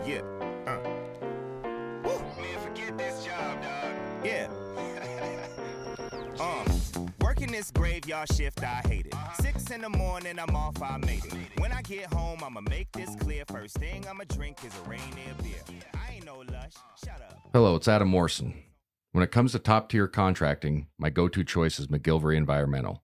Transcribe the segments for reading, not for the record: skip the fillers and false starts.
Yeah. Man, forget this job, dog. Yeah. Working this graveyard shift, I hate it. 6 in the morning, I'm off, I made it. When I get home, I'ma make this clear. First thing I'ma drink is a Rainier beer. I ain't no lush. Shut up. Hello, it's Adam Morrison. When it comes to top-tier contracting, my go-to choice is McGillivray Environmental.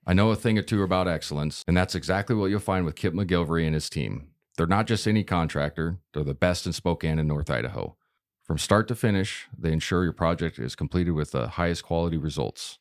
I know a thing or two about excellence, and that's exactly what you'll find with Kip McGillivray and his team. They're not just any contractor, they're the best in Spokane and North Idaho. From start to finish, they ensure your project is completed with the highest quality results.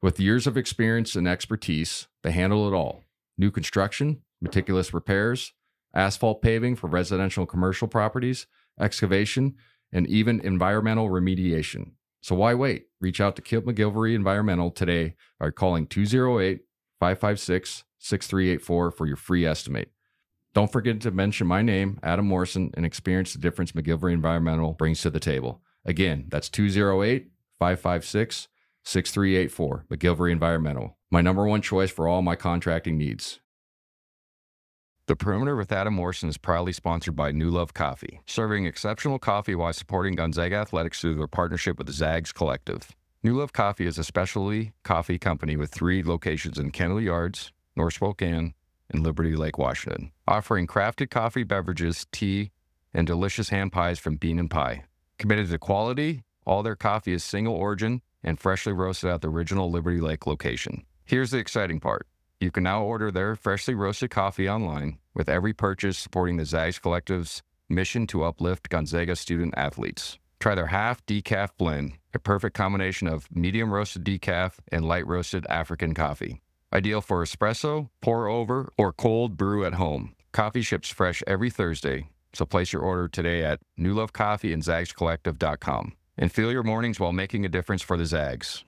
With years of experience and expertise, they handle it all. New construction, meticulous repairs, asphalt paving for residential and commercial properties, excavation, and even environmental remediation. So why wait? Reach out to Kip McGillivray Environmental today by calling 208-556-6384 for your free estimate. Don't forget to mention my name, Adam Morrison, and experience the difference McGillivray Environmental brings to the table. Again, that's 208-556-6384, McGillivray Environmental. My number one choice for all my contracting needs. The Perimeter with Adam Morrison is proudly sponsored by New Love Coffee, serving exceptional coffee while supporting Gonzaga athletics through their partnership with the Zags Collective. New Love Coffee is a specialty coffee company with 3 locations in Kendall Yards, North Spokane, and Liberty Lake, Washington, offering crafted coffee beverages, tea, and delicious hand pies from Bean and Pie. Committed to quality, all their coffee is single origin and freshly roasted at the original Liberty Lake location. Here's the exciting part. You can now order their freshly roasted coffee online, with every purchase supporting the Zags Collective's mission to uplift Gonzaga student athletes. Try their half decaf blend, a perfect combination of medium roasted decaf and light roasted African coffee. Ideal for espresso, pour over, or cold brew at home. Coffee ships fresh every Thursday, so place your order today at newlovecoffee and zagscollective.com. And feel your mornings while making a difference for the Zags.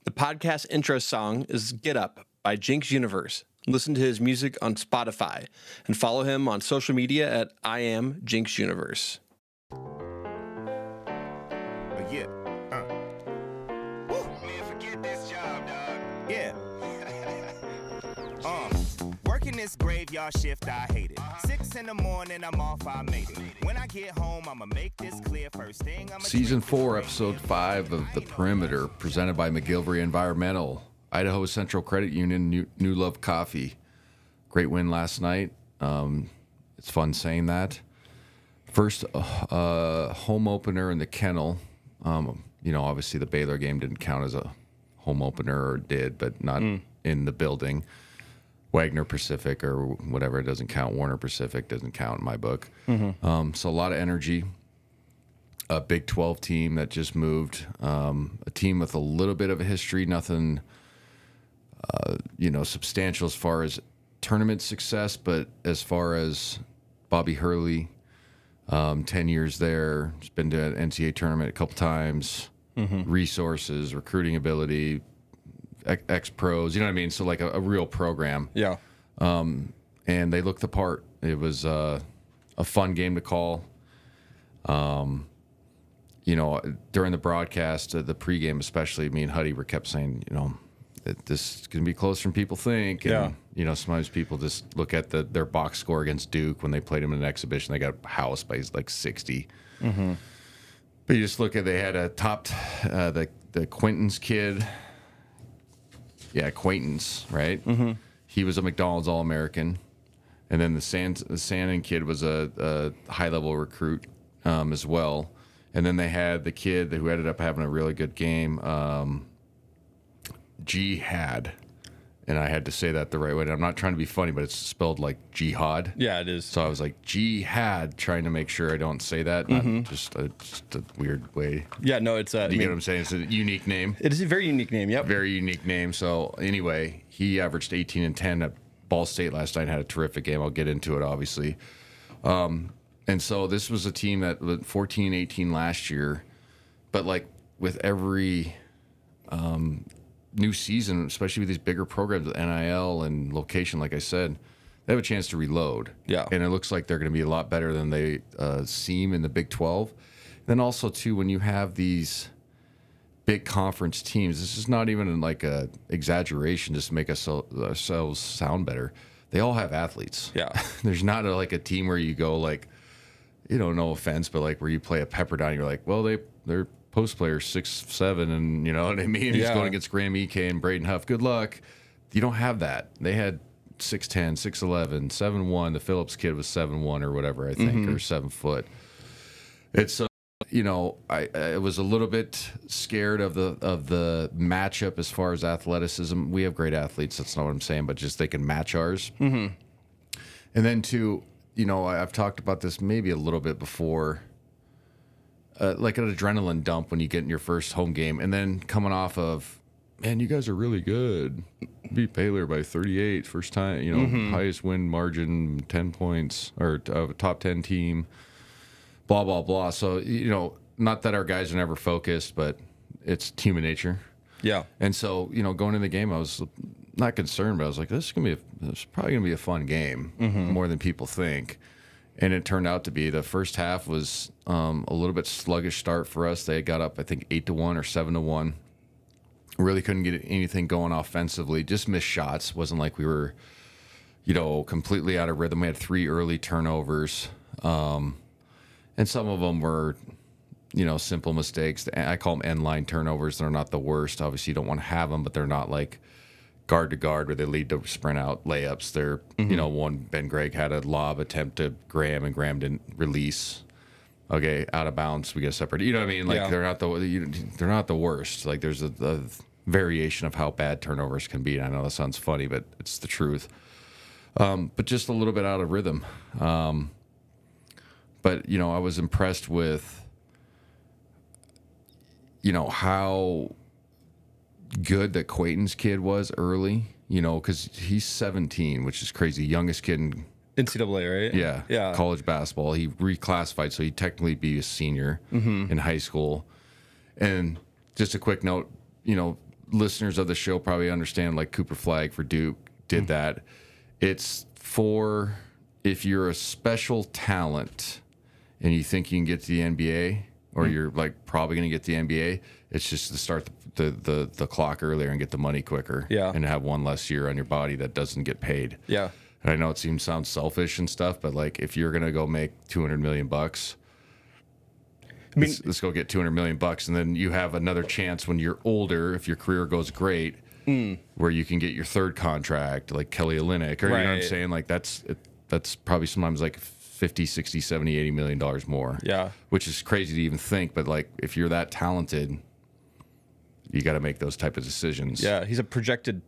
The podcast intro song is Get Up by Jinx Universe. Listen to his music on Spotify and follow him on social media at I am Jinx Universe. Yeah. Man, forget this job, dog. Yeah. Working this graveyard shift, I hate it. 6 in the morning, I'm off, I made it. When I get home, I'ma make this clear. First thing I'ma Season 4, Episode 5 of The Perimeter, presented by McGillivray Environmental, Idaho Central Credit Union, New Love Coffee. Great win last night. It's fun saying that. First home opener in the kennel. Obviously the Baylor game didn't count as a home opener, or did, but not in the building. Wagner Pacific or whatever, it doesn't count. Warner Pacific doesn't count in my book. So a lot of energy. A Big 12 team that just moved. A team with a little bit of a history, nothing substantial as far as tournament success, but as far as Bobby Hurley, 10 years there, has been to an NCAA tournament a couple times, resources, recruiting ability, ex-pros, you know what I mean? So like a real program. Yeah. And they looked the part. It was a fun game to call. During the broadcast, the pregame especially, me and Huddy were kept saying, that this is going to be closer than people think. And, sometimes people just look at their box score against Duke when they played them in an exhibition. They got housed by like 60. But you just look at, they had a top, the Quentin's kid. Yeah, Quaintance, right? He was a McDonald's All-American. And then the Sandin kid was a high-level recruit as well. And then they had the kid who ended up having a really good game, Jihad. And I had to say that the right way. I'm not trying to be funny, but it's spelled like jihad. Yeah, it is. So I was like, jihad, trying to make sure I don't say that. Not just a weird way. Yeah, no, it's you get what I'm saying? It's a unique name. It is a very unique name, yep. Very unique name. So anyway, he averaged 18 and 10 at Ball State last night, had a terrific game. I'll get into it, obviously. And so this was a team that was 14-18 last year. But like with every new season, especially with these bigger programs with NIL and location, like I said, they have a chance to reload. Yeah. And it looks like they're going to be a lot better than they seem in the Big 12. Then also, too, when you have these big conference teams, this is not even like a exaggeration just to make ourselves sound better. They all have athletes. Yeah. There's not like a team where you go like, no offense, but like where you play a Pepperdine, you're like, well, they're post players 6'7", and you know what I mean? He's going against Graham Eke and Braden Huff. Good luck. You don't have that. They had 6'10", 6'11", 7'1". The Phillips kid was 7'1" or whatever, I think, or 7 foot. It's I was a little bit scared of the matchup as far as athleticism. We have great athletes. That's not what I'm saying, but just they can match ours. And then I've talked about this maybe a little bit before, like an adrenaline dump when you get in your first home game, and then coming off of, man, you guys are really good. Beat Baylor by 38 first time. Highest win margin, 10 points, or top 10 team. Blah blah blah. So not that our guys are never focused, but it's human nature. Yeah. And so going in the game, I was not concerned, but I was like, this is probably gonna be a fun game, more than people think. And it turned out to be. The first half was a little bit sluggish start for us. They got up, I think, 8-1 or 7-1. Really couldn't get anything going offensively. Just missed shots. Wasn't like we were, completely out of rhythm. We had 3 early turnovers, and some of them were, simple mistakes. I call them end-line turnovers. They're not the worst. Obviously, you don't want to have them, but they're not like guard to guard where they lead to sprint out layups. They're, one Ben Gregg had a lob attempt to Graham, and Graham didn't release. Okay, out of bounds, we get separated. You know what I mean? Like they're not the worst. Like there's a variation of how bad turnovers can be. And I know that sounds funny, but it's the truth. But just a little bit out of rhythm. But I was impressed with how good that Quayton's kid was early. Because he's 17, which is crazy. Youngest kid in NCAA, right? Yeah. College basketball. He reclassified, so he'd technically be a senior in high school. And just a quick note, listeners of the show probably understand, like Cooper Flagg for Duke did that. It's for if you're a special talent and you think you can get to the NBA, or you're like probably going to get to the NBA, it's just to start the clock earlier and get the money quicker. Yeah. And have one less year on your body that doesn't get paid. Yeah. And I know it sounds selfish and stuff, but like if you're gonna go make $200 million, let's go get $200 million, and then you have another chance when you're older, if your career goes great, where you can get your third contract, like Kelly Olynyk, or you know what I'm saying? Like that's probably sometimes like 50, 60, 70, 80 million dollars more. Yeah, which is crazy to even think, but like if you're that talented, you got to make those type of decisions. Yeah, he's a projected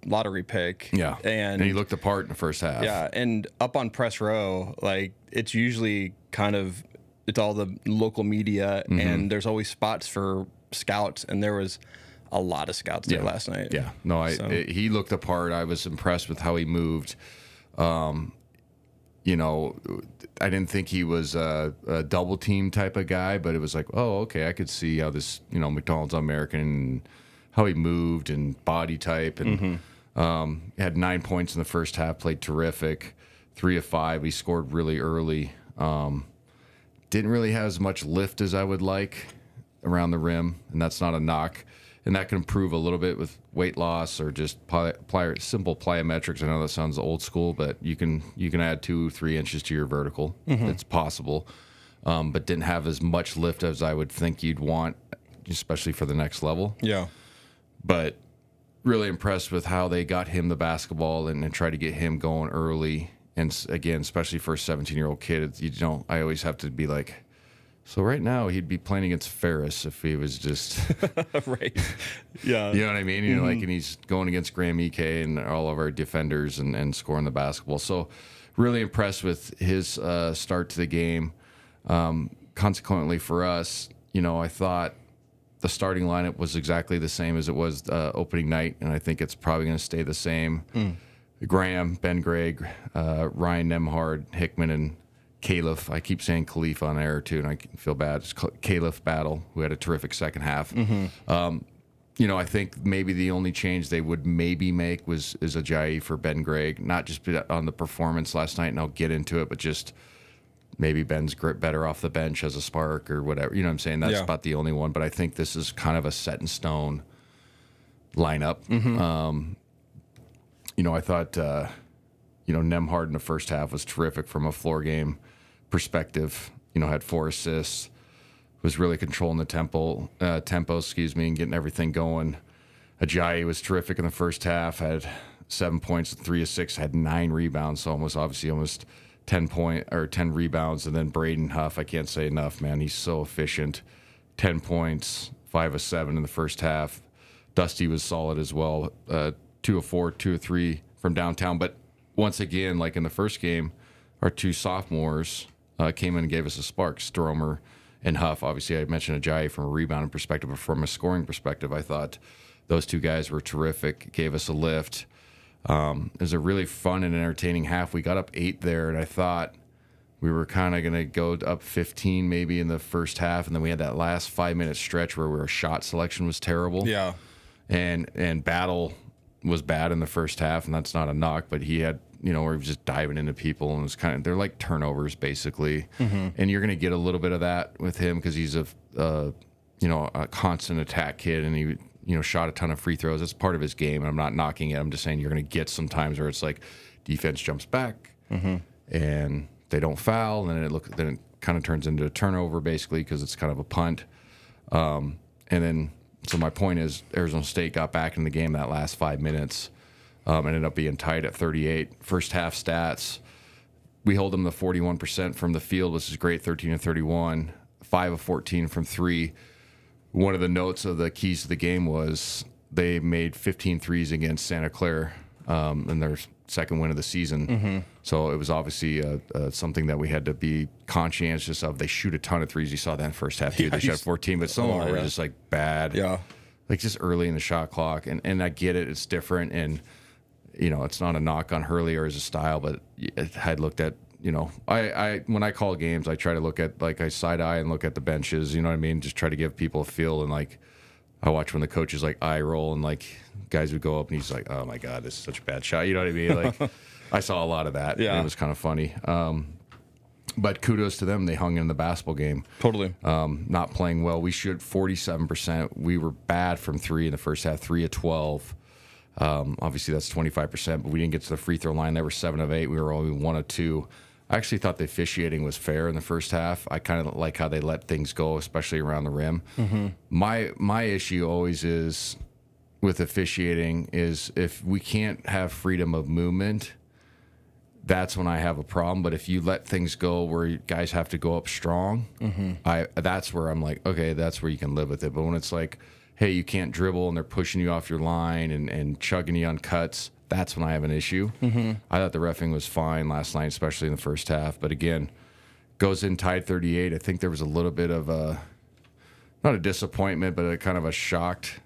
lottery pick. Yeah, and he looked the part in the first half. Yeah, and up on press row, like it's usually it's all the local media, and there's always spots for scouts, and there was a lot of scouts there last night. Yeah, no, he looked the part. I was impressed with how he moved. I didn't think he was a double team type of guy, but it was like, oh, okay, I could see how this, McDonald's All-American, how he moved and body type, and had 9 points in the first half, played terrific, 3 of 5. He scored really early. Didn't really have as much lift as I would like around the rim, and that's not a knock. And that can improve a little bit with weight loss or just simple plyometrics. I know that sounds old school, but you can add 2-3 inches to your vertical. It's possible, but didn't have as much lift as I would think you'd want, especially for the next level. Yeah. But really impressed with how they got him the basketball and tried to get him going early. And again, especially for a 17-year-old kid, I always have to be like, so right now he'd be playing against Ferris if he was just right. Yeah, you know what I mean. And he's going against Graham Eke and all of our defenders and scoring the basketball. So really impressed with his start to the game. Consequently for us, I thought the starting lineup was exactly the same as it was opening night, and I think it's probably going to stay the same. Graham, Ben Gregg, Ryan Nembhard, Hickman, and Caliph. I keep saying Khalif on air too, and I feel bad. It's Caliph Battle, who had a terrific second half. I think maybe the only change they would maybe make is Ajayi for Ben Gregg, not just on the performance last night, and I'll get into it, but just maybe Ben's better off the bench as a spark or whatever. You know what I'm saying? That's about the only one, but I think this is kind of a set in stone lineup. I thought, Nembhard in the first half was terrific from a floor game perspective. Had 4 assists, was really controlling the tempo, and getting everything going. Ajayi was terrific in the first half, had 7 points, 3 of 6, had 9 rebounds, so almost 10 rebounds. And then Braden, Huff, I can't say enough, man. He's so efficient. 10 points, 5 of 7 in the first half. Dusty was solid as well. 2 of 4, 2 of 3 from downtown. But once again, like in the first game, our 2 sophomores came in and gave us a spark. Stromer and Huff. Obviously, I mentioned Ajayi from a rebounding perspective, but from a scoring perspective, I thought those 2 guys were terrific, gave us a lift. It was a really fun and entertaining half. We got up 8 there, and I thought we were kind of going to go up 15 maybe in the first half, and then we had that last 5-minute stretch where our shot selection was terrible. Yeah. And Battle was bad in the first half, and that's not a knock, but he had, where he was just diving into people, and it was they're like turnovers basically. And you're going to get a little bit of that with him because he's a constant attack kid, and he shot a ton of free throws. That's part of his game, and I'm not knocking it. I'm just saying you're going to get some times where it's like defense jumps back and they don't foul, and then it kind of turns into a turnover basically because it's kind of a punt. And then so my point is Arizona State got back in the game that last 5 minutes. Ended up being tied at 38. First half stats, we hold them to 41% from the field, which is great, 13 of 31, 5 of 14 from 3. One of the notes of the keys to the game was they made 15 threes against Santa Clara in their second win of the season. So it was obviously something that we had to be conscientious of. They shoot a ton of threes. You saw that in the first half, too. They shot 14, but some of them were just like bad. Yeah. Like just early in the shot clock. And I get it. It's different. And, it's not a knock on Hurley or his style, but I'd looked at, I when I call games, I try to look at, like, I side eye and look at the benches, you know what I mean? Just try to give people a feel. And, like, I watch when the coaches, like, eye roll and, like, guys would go up and he's like, oh, my God, this is such a bad shot. You know what I mean? Like, I saw a lot of that. Yeah. It was kind of funny. But kudos to them. They hung in the basketball game. Totally. Not playing well. We shoot 47%. We were bad from 3 in the first half, 3 of 12. Obviously, that's 25%, but we didn't get to the free throw line. They were 7 of 8. We were only 1 of 2. I actually thought the officiating was fair in the first half. I kind of like how they let things go, especially around the rim. My issue always is with officiating is if we can't have freedom of movement, that's when I have a problem. But if you let things go where guys have to go up strong, that's where I'm like, okay, that's where you can live with it. But when it's like, hey, you can't dribble and they're pushing you off your line and chugging you on cuts, that's when I have an issue. I thought the reffing was fine last night, especially in the first half. But again, goes in tied 38. I think there was a little bit of not a disappointment, but a kind of a shocked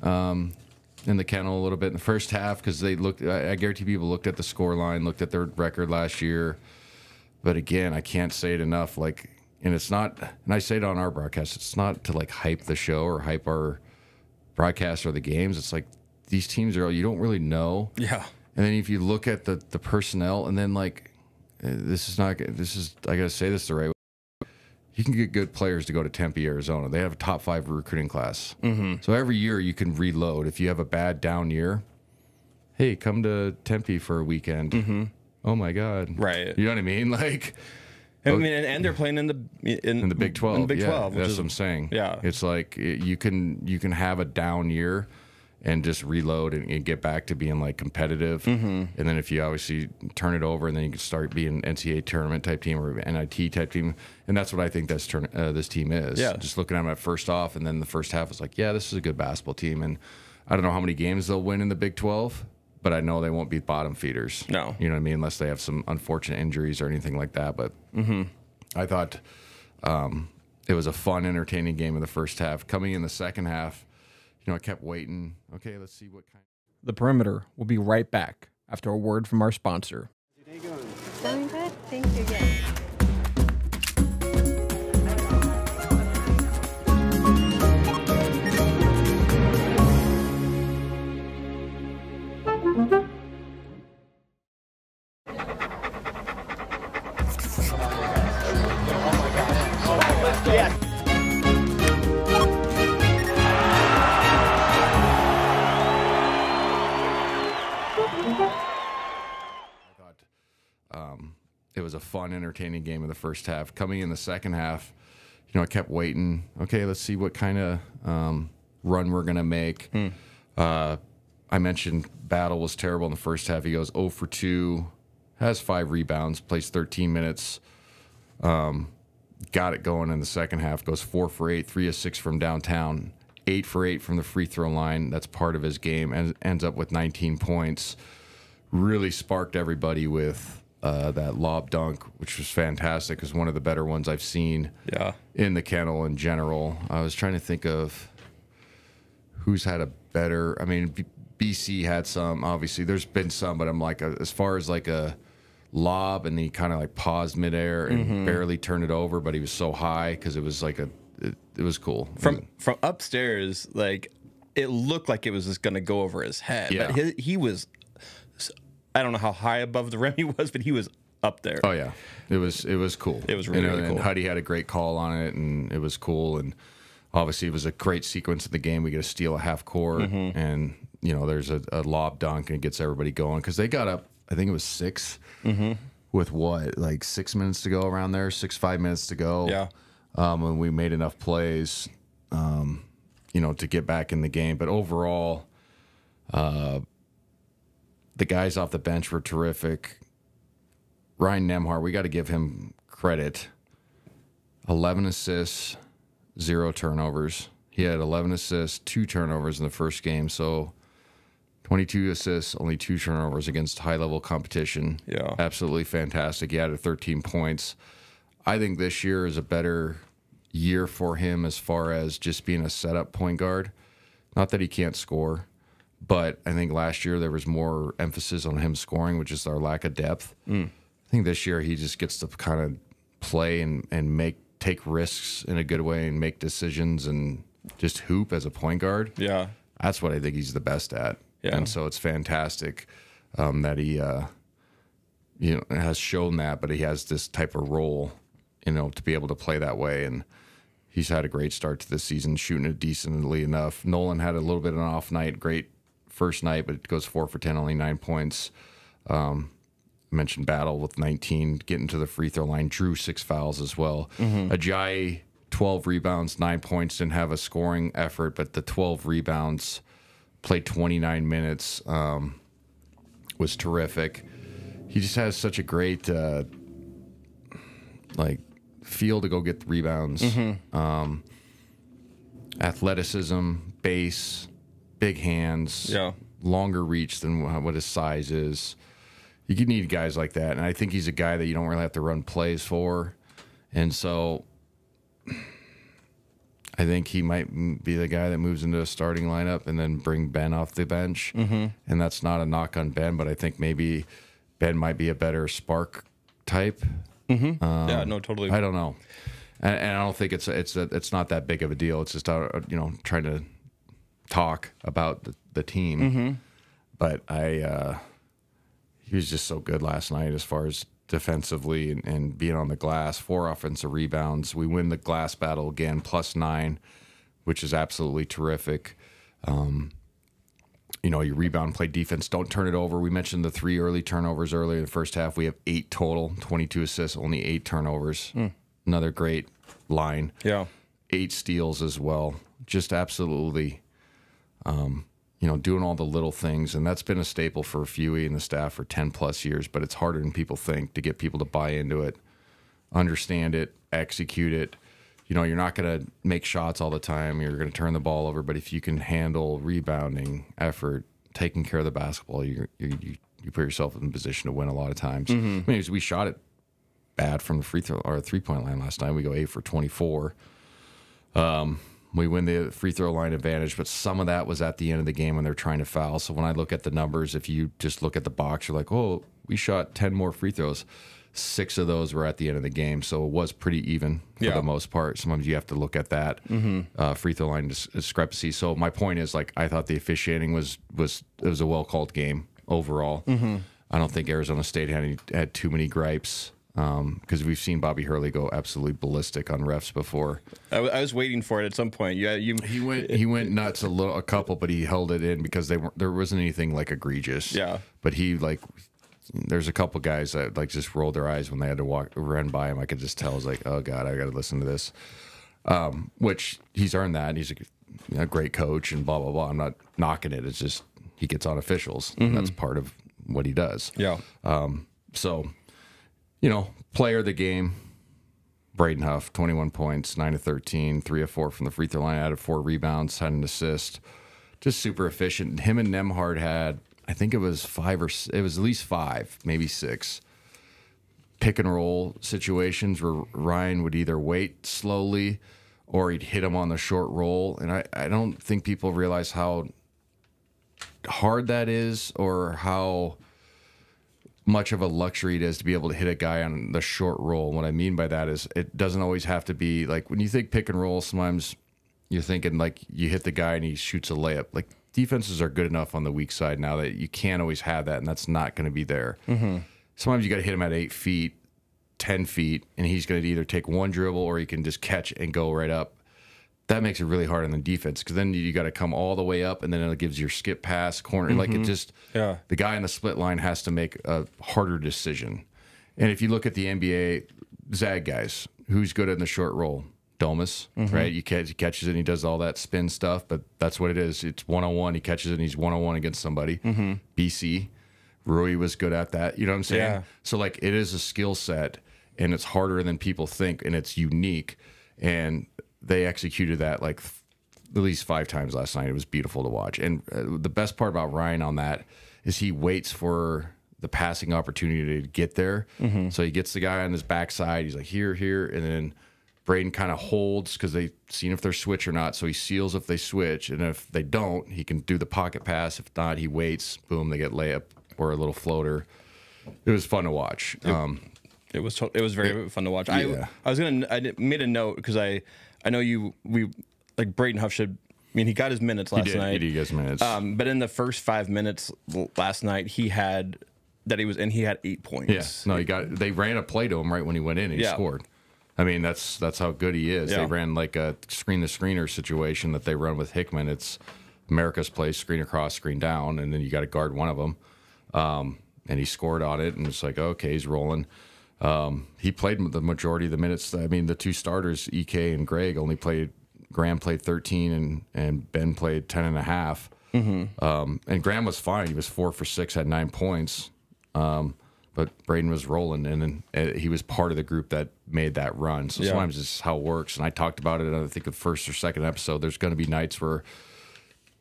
in the kennel a little bit in the first half because they looked. I guarantee people looked at the score line, looked at their record last year. But again, I can't say it enough. Like, and it's not. And I say it on our broadcast. It's not to like hype the show or hype our broadcast or the games. It's like these teams are. You don't really know. Yeah. And then if you look at the personnel, and then like this is not. This is I gotta say this the right way. You can get good players to go to Tempe, Arizona. They have a top 5 recruiting class. So every year you can reload. If you have a bad down year, hey, come to Tempe for a weekend. Oh my God. Right. You know what I mean? Like, I mean, and they're playing in the Big 12. In the Big 12, that's what I'm saying. Yeah. It's like you can have a down year and just reload and get back to being like competitive. And then if you obviously turn it over, and then you can start being NCAA tournament type team or NIT type team. And that's what I think this team is. Yeah. Just looking at them at first off, and then the first half was like, yeah, this is a good basketball team. And I don't know how many games they'll win in the Big 12, but I know they won't be bottom feeders. No. You know what I mean? Unless they have some unfortunate injuries or anything like that. But I thought it was a fun, entertaining game in the first half. Coming in the second half, I kept waiting. Okay, let's see what kind. The Perimeter will be right back after a word from our sponsor. Going good? Thank you. Yes. it was a fun, entertaining game in the first half. Coming in the second half, I kept waiting. Okay, let's see what kind of run we're going to make. I mentioned Battle was terrible in the first half. He goes 0 for 2, has 5 rebounds, plays 13 minutes. Got it going in the second half, goes 4 for 8, 3 of 6 from downtown, 8 for 8 from the free throw line. That's part of his game, and ends up with 19 points. Really sparked everybody with that lob dunk, which was fantastic. It was one of the better ones I've seen in the kennel in general. I was trying to think of who's had a better, I mean, BC had some, obviously. There's been some, but I'm like, as far as like a lob, and he kind of like paused midair and barely turned it over, but he was so high because it was like it was cool. From upstairs, like, it looked like it was just going to go over his head. Yeah. But he was, I don't know how high above the rim he was, but he was up there. Oh, yeah. It was cool. It was really, really cool. And Huddy had a great call on it, and it was cool. And obviously, it was a great sequence of the game. We get a steal a half court, and, there's a lob dunk, and it gets everybody going. Because they got up, I think it was 6 with what, like 6 minutes to go around there, 5 minutes to go. Yeah. And we made enough plays, to get back in the game. But overall, the guys off the bench were terrific. Ryan Nembhard, we got to give him credit. 11 assists, 0 turnovers. He had 11 assists, 2 turnovers in the first game. So 22 assists, only 2 turnovers against high-level competition. Yeah. Absolutely fantastic. He added 13 points. I think this year is a better year for him as far as just being a setup point guard. Not that he can't score, but I think last year there was more emphasis on him scoring, which is our lack of depth. I think this year he just gets to kind of play and take risks in a good way and make decisions and just hoop as a point guard. Yeah. That's what I think he's the best at. Yeah. And so it's fantastic that he has shown that, but he has this type of role, to be able to play that way. And he's had a great start to the season, shooting it decently enough. Nolan had a little bit of an off night, great first night, but it goes 4 for 10, only 9 points. I mentioned Battle with 19, getting to the free throw line, drew 6 fouls as well. Ajayi, 12 rebounds, 9 points, didn't have a scoring effort, but the 12 rebounds, played 29 minutes, was terrific. He just has such a great feel to go get the rebounds. Athleticism, base, big hands, longer reach than what his size is. You need guys like that, and I think he's a guy that you don't really have to run plays for. And so I think he might be the guy that moves into a starting lineup and then bring Ben off the bench. And that's not a knock on Ben, but I think maybe Ben might be a better spark type. Yeah, no, totally. I don't know. And I don't think it's not that big of a deal. It's just, trying to talk about the team. But he was just so good last night as far as defensively and being on the glass. 4 offensive rebounds. We win the glass battle again, +9, which is absolutely terrific. You rebound, play defense, don't turn it over. We mentioned the 3 early turnovers earlier in the first half. We have 8 total, 22 assists, only 8 turnovers. Another great line. Yeah. 8 steals as well. Just absolutely, doing all the little things. And that's been a staple for Huey and the staff for 10+ years, but it's harder than people think to get people to buy into it, understand it, execute it. You're not going to make shots all the time. You're going to turn the ball over, but if you can handle rebounding, effort, taking care of the basketball, you put yourself in a position to win a lot of times. I mean, we shot it bad from the free throw or 3-point line last night. We go 8 for 24. We win the free throw line advantage, but some of that was at the end of the game when they're trying to foul. So when I look at the numbers, if you just look at the box, you're like, oh, we shot 10 more free throws. 6 of those were at the end of the game, so it was pretty even for the most part. Sometimes you have to look at that free throw line discrepancy. So my point is, I thought the officiating was a well called game overall. I don't think Arizona State had too many gripes because we've seen Bobby Hurley go absolutely ballistic on refs before. I was waiting for it at some point. He went nuts a couple, but he held it in because there wasn't anything egregious. Yeah, but he there's a couple guys that like just rolled their eyes when they had to run by him. I could just tell. I was like, oh God, I got to listen to this. Which he's earned that. He's a great coach and blah, blah, blah. I'm not knocking it. It's just he gets on officials. That's part of what he does. Yeah. So, player of the game, Braden Huff, 21 points, 9 of 13, 3 of 4 from the free throw line, added 4 rebounds, had an assist. Just super efficient. Him and Nembhard had, I think it was at least 5, maybe 6 pick and roll situations where Ryan would either wait slowly or he'd hit him on the short roll. And I don't think people realize how hard that is or how much of a luxury it is to be able to hit a guy on the short roll. And what I mean by that is it doesn't always have to be like when you think pick and roll, sometimes you're thinking like you hit the guy and he shoots a layup. Like defenses are good enough on the weak side now that you can't always have that, and that's not going to be there. Sometimes you got to hit him at 8 feet, 10 feet, and he's going to either take one dribble or he can just catch and go right up. That makes it really hard on the defense because then you got to come all the way up, and then it gives your skip pass, corner. Like it just, the guy in the split line has to make a harder decision. And if you look at the NBA Zag guys, who's good in the short roll? Domus, right? He catches it and he does all that spin stuff, but that's what it is. It's one-on-one. He catches it and he's one-on-one against somebody. BC, Rui was good at that. You know what I'm saying? Yeah. So, like, it is a skill set, and it's harder than people think, and it's unique. And they executed that, like, at least 5 times last night. It was beautiful to watch. And the best part about Ryan on that is he waits for the passing opportunity to get there. So he gets the guy on his backside. He's like, here, and then Braden kind of holds because they've seen if they're switch or not. So he seals if they switch, and if they don't, he can do the pocket pass. If not, he waits. Boom, they get layup or a little floater. It was fun to watch. It was very fun to watch. Yeah. I made a note because I know we like Braden Huff should. I mean, he got his minutes last night. He did get his minutes. But in the first 5 minutes last night, he had 8 points. Yeah, no, they ran a play to him right when he went in and he scored. I mean, that's how good he is. Yeah. They ran like a screen the screener situation that they run with Hickman. It's America's play, screen across, screen down, and then you got to guard one of them. And he scored on it, and it's like, okay, he's rolling. He played the majority of the minutes. I mean, the 2 starters, EK and Graham played 13, and Ben played 10 and a half. And Graham was fine. He was 4 for 6, had 9 points. But Braden was rolling, and then he was part of the group that made that run. So sometimes it's how it works. And I talked about it, I think, the first or second episode. There's going to be nights where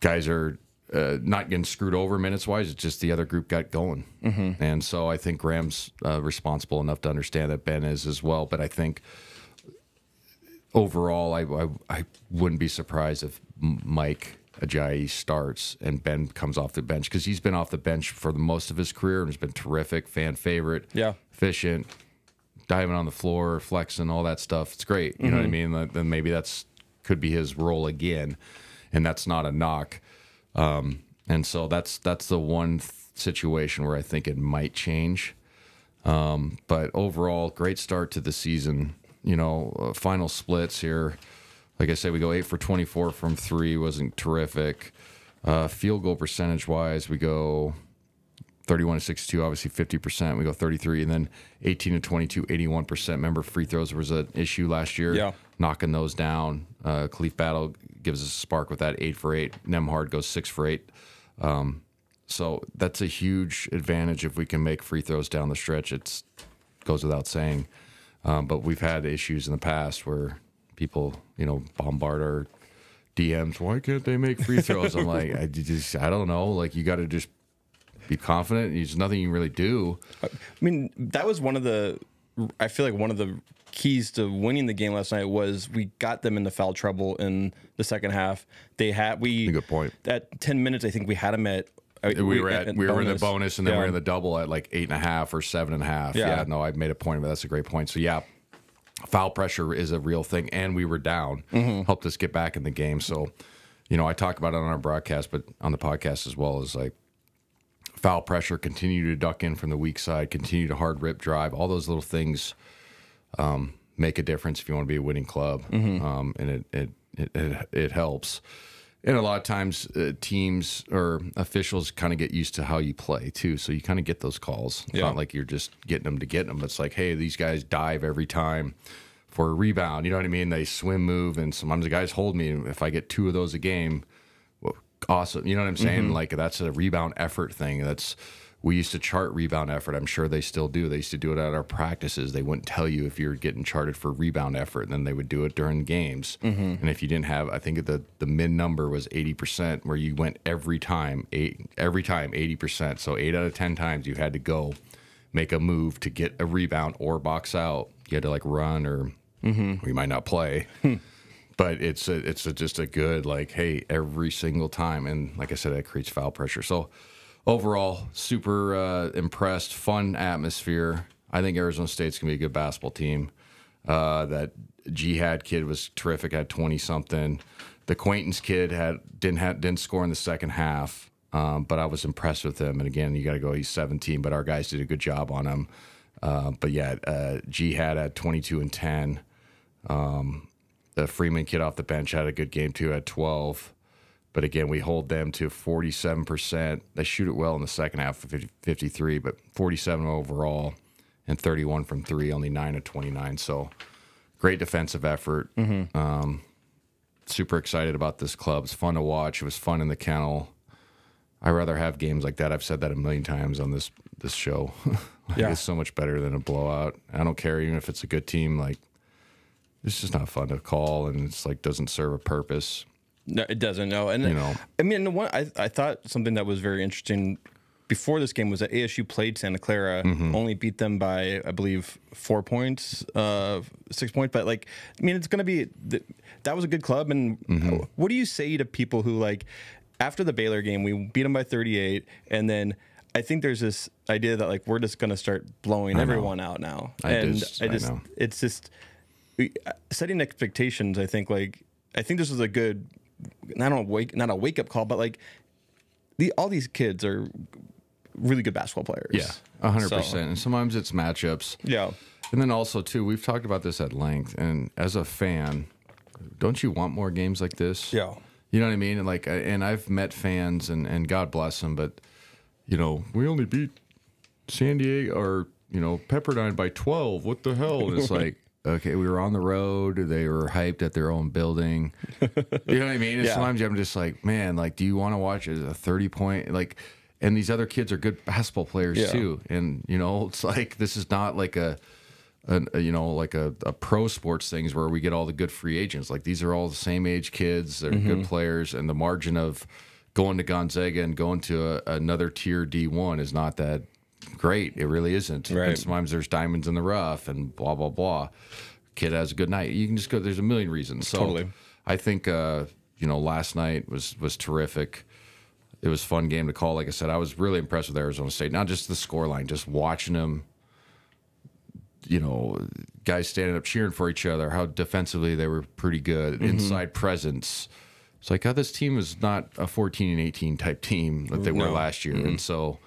guys are not getting screwed over minutes-wise. It's just the other group got going. And so I think Graham's responsible enough to understand that Ben is as well. But I think overall, I wouldn't be surprised if Mike Ajayi starts and Ben comes off the bench because he's been off the bench for the most of his career and has been terrific, fan favorite, efficient, diving on the floor, flexing, all that stuff. It's great. You know what I mean? Then maybe could be his role again, and that's not a knock. And so that's the one situation where I think it might change. But overall, great start to the season. Final splits here. Like I said, we go 8 for 24 from 3, wasn't terrific. Field goal percentage-wise, we go 31 to 62, obviously 50%. We go 33, and then 18 to 22, 81%. Remember, free throws was an issue last year. Knocking those down. Khalif Battle gives us a spark with that 8 for 8. Nembhard goes 6 for 8. So that's a huge advantage if we can make free throws down the stretch. It goes without saying. But we've had issues in the past where people, bombard our DMs. Why can't they make free throws? I'm like, I don't know. Like, you got to just be confident. There's nothing you can really do. I mean, that was I feel like one of the keys to winning the game last night was we got them into foul trouble in the second half. Good point. At 10 minutes, I think we had them at. We were in the bonus, and then we were in the double at like 8.5 or 7.5. Yeah, no, I made a point of it. That's a great point. So yeah, foul pressure is a real thing, and we were down. Helped us get back in the game. So, I talk about it on our broadcast, but on the podcast as well, is like foul pressure, continue to duck in from the weak side, continue to hard rip drive. All those little things make a difference if you want to be a winning club, and it helps. And a lot of times teams or officials kind of get used to how you play too. So you kind of get those calls. It's not like you're just getting them to get them. It's like, hey, these guys dive every time for a rebound. You know what I mean? They swim move, and sometimes the guys hold me. If I get 2 of those a game, well, awesome. You know what I'm saying? Like that's a rebound effort thing. We used to chart rebound effort. I'm sure they still do. They used to do it at our practices. They wouldn't tell you if you're getting charted for rebound effort, and then they would do it during games. And if you didn't have, I think the min number was 80%, where you went every time 80%. So 8 out of 10 times you had to go make a move to get a rebound or box out. You had to like run or you might not play. But it's just a good like, hey, every single time. And like I said, that creates foul pressure. So overall, super impressed, fun atmosphere. I think Arizona State's going to be a good basketball team. That Jihad kid was terrific, had 20-something. The Quaintance kid didn't score in the second half, but I was impressed with him. And again, you got to go, he's 17, but our guys did a good job on him. But yeah, Jihad had 22 and 10. The Freeman kid off the bench had a good game too, had 12. But again, we hold them to 47%. They shoot it well in the second half, 53, but 47 overall and 31 from 3, only 9 of 29. So great defensive effort. Super excited about this club. It's fun to watch. It was fun in the kennel. I'd rather have games like that. I've said that a million times on this show. It's so much better than a blowout. I don't care even if it's a good team. Like, it's just not fun to call, and it's like doesn't serve a purpose. No, it doesn't. No, and I mean, I thought something that was very interesting before this game was that ASU played Santa Clara, only beat them by I believe 4 points, 6 points. But like, I mean, it's going to be that was a good club. And what do you say to people who like after the Baylor game we beat them by 38, and then I think there's this idea that like we're just going to start blowing everyone out now. It's just setting expectations. I think this was a good. Not a wake up call, but like all these kids are really good basketball players. Yeah, 100%. And sometimes it's matchups. Yeah, and then also too, we've talked about this at length. And as a fan, don't you want more games like this? Yeah, you know what I mean. And like, and I've met fans, and God bless them, but you know, we only beat San Diego or Pepperdine by 12. What the hell? And it's like. Okay, we were on the road. They were hyped at their own building. You know what I mean? And sometimes I'm just like, man, like, do you want to watch a 30-point? Like, and these other kids are good basketball players too. And it's like this is not like a pro sports things where we get all the good free agents. Like these are all the same age kids. They're good players, and the margin of going to Gonzaga and going to another tier D1 is not that great. It really isn't. Right. And sometimes there's diamonds in the rough and blah blah blah. Kid has a good night. You can just go. There's a million reasons. So totally. I think last night was terrific. It was a fun game to call. Like I said, I was really impressed with Arizona State. Not just the scoreline, just watching them. Guys standing up cheering for each other. How defensively they were pretty good. Inside presence. It's like how this team is not a 14 and 18 type team that they were last year, and so.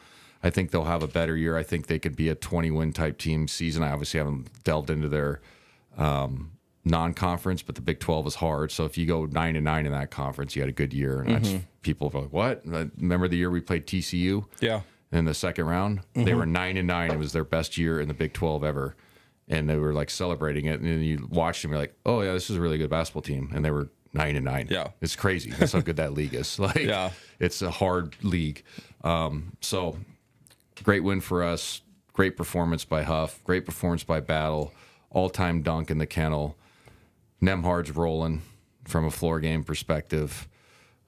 I think they'll have a better year. I think they could be a 20-win type team season. I obviously haven't delved into their non-conference, but the Big 12 is hard. So if you go 9-9 in that conference, you had a good year. And that's people are like, what? Remember the year we played TCU? Yeah. In the second round? They were 9-9. It was their best year in the Big 12 ever. And they were like celebrating it. And then you watched them, you're like, oh, yeah, this is a really good basketball team. And they were 9-9. Yeah. It's crazy. That's how good that league is. Like, it's a hard league. So... Great win for us. Great performance by Huff. Great performance by Battle. All-time dunk in the kennel. Nembhard's rolling from a floor game perspective.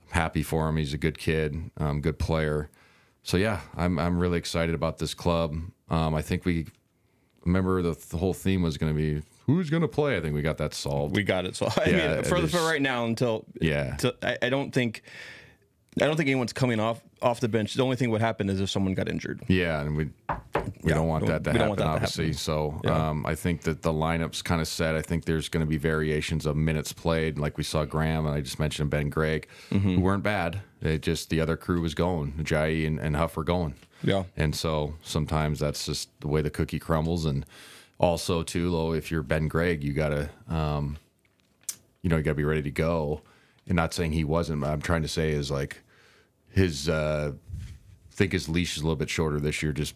Happy for him. He's a good kid, good player. So, yeah, I'm really excited about this club. I think we remember the whole theme was going to be who's going to play. I think we got that solved. We got it solved. I mean, for right now until I don't think anyone's coming off the bench. The only thing would happen is if someone got injured. Yeah, and we don't want that to happen, obviously. So I think that the lineup's kind of set. I think there's going to be variations of minutes played, like we saw Graham, and I just mentioned Ben Gregg, who weren't bad. It just the other crew was going. Jai and Huff were going. Yeah. And so sometimes that's just the way the cookie crumbles. And also, too, Lo, if you're Ben Gregg, you got to, you got to be ready to go. and not saying he wasn't, but I'm trying to say is like his, I think his leash is a little bit shorter this year, just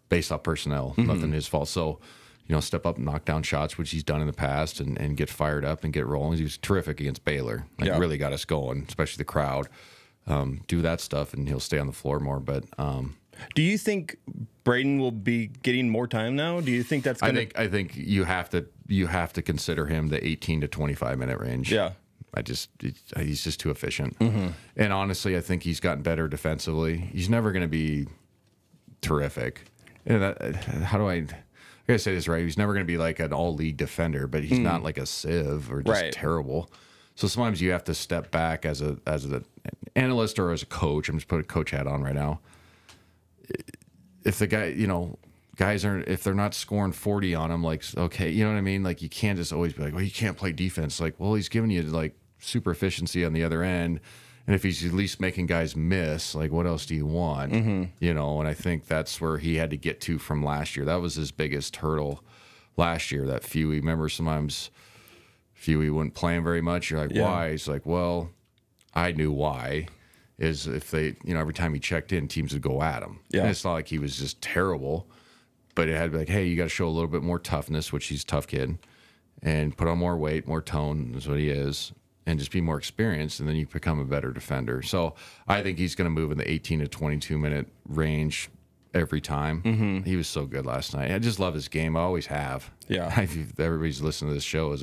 based off personnel, nothing his fault. So, step up and knock down shots, which he's done in the past, and get fired up and get rolling. He was terrific against Baylor. Really got us going, especially the crowd. Do that stuff, and he'll stay on the floor more. But do you think Braden will be getting more time now? Do you think that's gonna... I think you have to consider him the 18 to 25 minute range. Yeah. He's just too efficient. And honestly, I think he's gotten better defensively. He's never going to be terrific. And how do I gotta say this right? He's never going to be like an all-league defender, but he's not like a sieve or just terrible. So sometimes you have to step back as an analyst or as a coach. I'm just putting a coach hat on right now. If the guy, guys aren't, if they're not scoring 40 on him, like, okay, you know what I mean? Like, you can't just always be like, well, you can't play defense. Like, well, he's giving you like super efficiency on the other end. And if he's at least making guys miss, like, what else do you want? And I think that's where he had to get to from last year. That was his biggest hurdle last year, that Fewy. Remember, sometimes Fewy wouldn't play him very much. You're like, why? He's like, well, I knew why. Is if they, every time he checked in, teams would go at him. And it's not like he was just terrible, but it had to be like, hey, you got to show a little bit more toughness, which he's a tough kid, and put on more weight, more tone is what he is. And just be more experienced, and then you become a better defender. So I think he's going to move in the 18 to 22 minute range every time. He was so good last night. I just love his game. I always have. Yeah. If everybody's listening to this show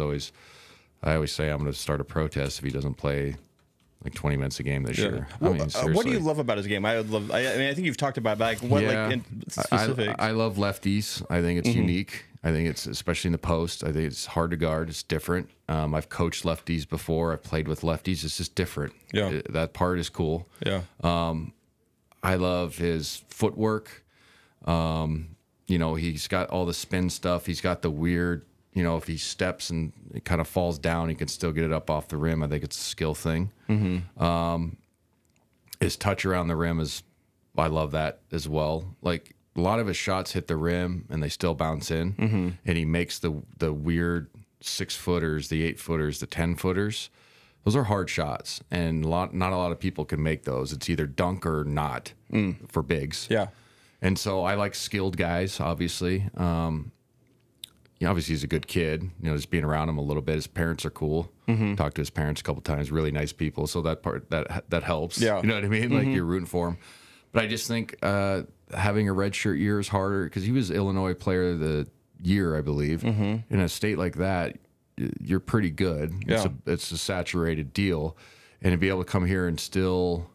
I always say I'm going to start a protest if he doesn't play like 20 minutes a game this year. Well, what do you love about his game? I think you've talked about like what like in specifics. I love lefties. I think it's unique. I think it's, especially in the post, I think it's hard to guard. It's different. I've coached lefties before. I've played with lefties. It's just different. That part is cool. I love his footwork. He's got all the spin stuff. He's got the weird, if he steps and it kind of falls down, he can still get it up off the rim. I think it's a skill thing. His touch around the rim I love that as well. Like, a lot of his shots hit the rim and they still bounce in, and he makes the weird 6-footers, the 8-footers, the 10-footers. Those are hard shots, and not a lot of people can make those. It's either dunk or not for bigs. And so I like skilled guys, obviously. Obviously he's a good kid. Just being around him a little bit. His parents are cool. Talked to his parents a couple times. Really nice people. So that part that helps. You know what I mean? Like, you're rooting for him. But I just think having a redshirt year is harder because he was Illinois Player of the Year, I believe. In a state like that, you're pretty good. It's a saturated deal, and to be able to come here and still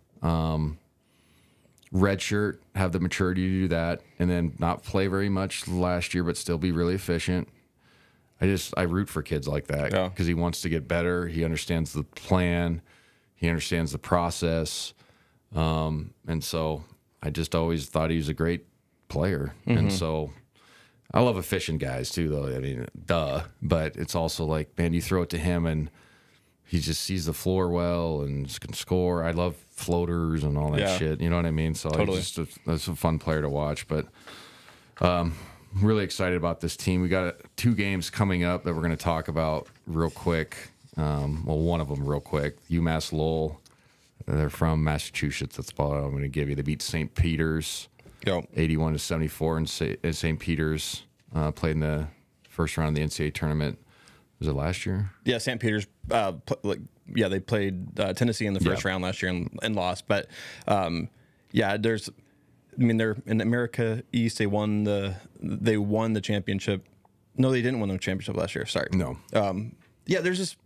redshirt, have the maturity to do that, and then not play very much last year, but still be really efficient. I root for kids like that because he wants to get better. He understands the plan. He understands the process. And so I just always thought he was a great player. And so I love efficient guys too, though. I mean, but it's also like, man, you throw it to him and he just sees the floor well and can score. I love floaters and all that shit. You know what I mean? So that's a fun player to watch. But really excited about this team. We got 2 games coming up that we're going to talk about real quick. One of them real quick. UMass Lowell. They're from Massachusetts. That's all I'm going to give you. They beat St. Peter's 81-74 in St. Peter's. Played in the first round of the NCAA tournament. Was it last year? Yeah, St. Peter's. They played Tennessee in the first round last year and lost. But they're in America East. They won the championship. No, they didn't win the championship last year. Sorry. No. There's just,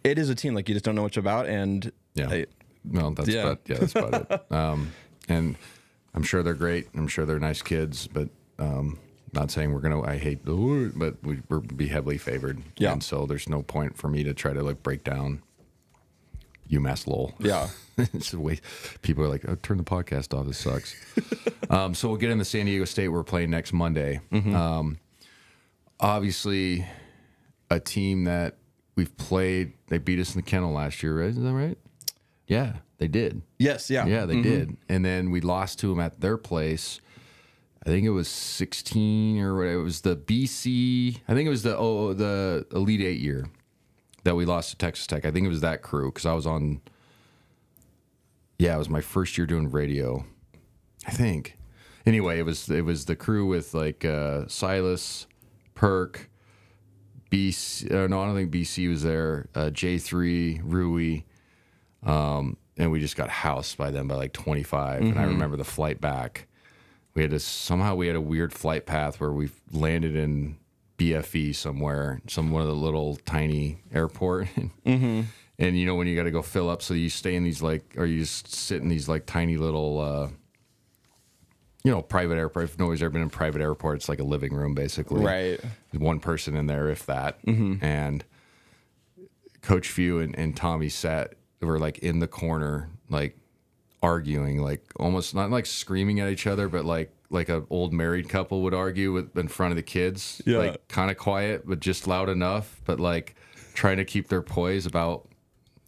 it is a team like you just don't know much about, and that's about it. And I'm sure they're great. I'm sure they're nice kids, but not saying I hate the word, but we'll be heavily favored. And so there's no point for me to try to like break down UMass Lowell. It's a way. People are like, oh, turn the podcast off. This sucks. So we'll get into San Diego State. We're playing next Monday. Obviously, a team that we've played. They beat us in the kennel last year, right? Is that right? Yeah, they did. Yes, yeah, they did. And then we lost to them at their place. I think it was 16 or whatever. It was the BC. I think it was the Elite 8 year. that we lost to Texas Tech. I think it was that crew because I was on. Yeah, it was my first year doing radio, I think. Anyway, it was the crew with like Silas, Perk, BC. No, I don't think BC was there. J3, Rui, and we just got housed by them by like 25. And I remember the flight back. We had a weird flight path where we landed in BFE somewhere, one of the little tiny airport. And you know when you got to go fill up, so you stay in these like, or you just sit in these like tiny little, private airport. If nobody's ever been in a private airport, it's like a living room basically. Right. One person in there, if that. And Coach Few and Tommy were like in the corner, like arguing, like almost not like screaming at each other, but like an old married couple would argue in front of the kids. Yeah. Like kind of quiet, but just loud enough, but like trying to keep their poise about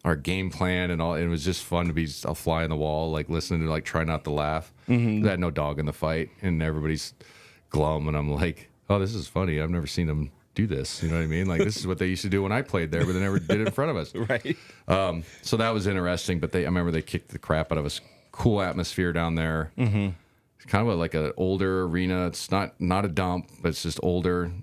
our game plan and all. It was just fun to be a fly on the wall, like listening to like try not to laugh. I had no dog in the fight, and everybody's glum, and I'm like, oh, this is funny. I've never seen them do this. You know what I mean? Like this is what they used to do when I played there, but they never did it in front of us. Right. So that was interesting. But I remember they kicked the crap out of us. Cool atmosphere down there. It's kind of like an older arena. It's not a dump, but it's just older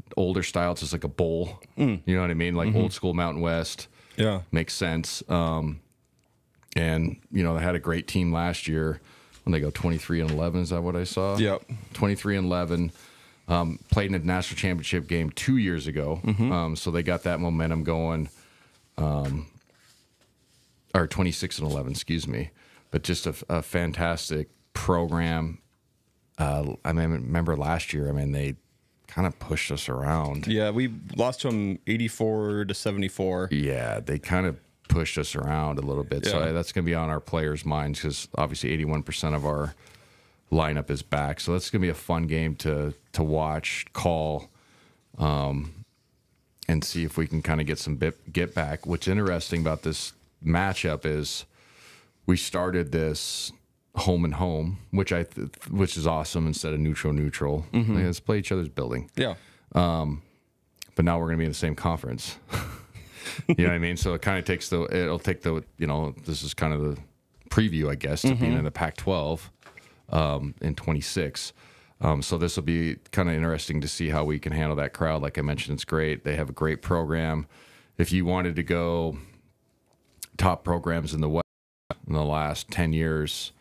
style. It's just like a bowl. You know what I mean? Like old school Mountain West. Yeah. Makes sense. And, they had a great team last year when they go 23-11. Is that what I saw? Yep. 23-11. Played in a national championship game 2 years ago. So they got that momentum going. Or 26-11, excuse me. But just a fantastic program. I remember last year, they kind of pushed us around. Yeah, we lost to them 84-74. Yeah, they kind of pushed us around a little bit. Yeah. So that's going to be on our players' minds because obviously 81% of our lineup is back. So that's going to be a fun game to watch, call, and see if we can kind of get some get back. What's interesting about this matchup is we started this home and home, which is awesome instead of neutral. Like, let's play each other's building. Yeah. But now we're going to be in the same conference. You know what I mean? So it kind of takes this is kind of the preview, I guess, to being in the Pac-12 in 26. So this will be kind of interesting to see how we can handle that crowd. Like I mentioned, it's great. They have a great program. If you wanted to go top programs in the West in the last 10 years,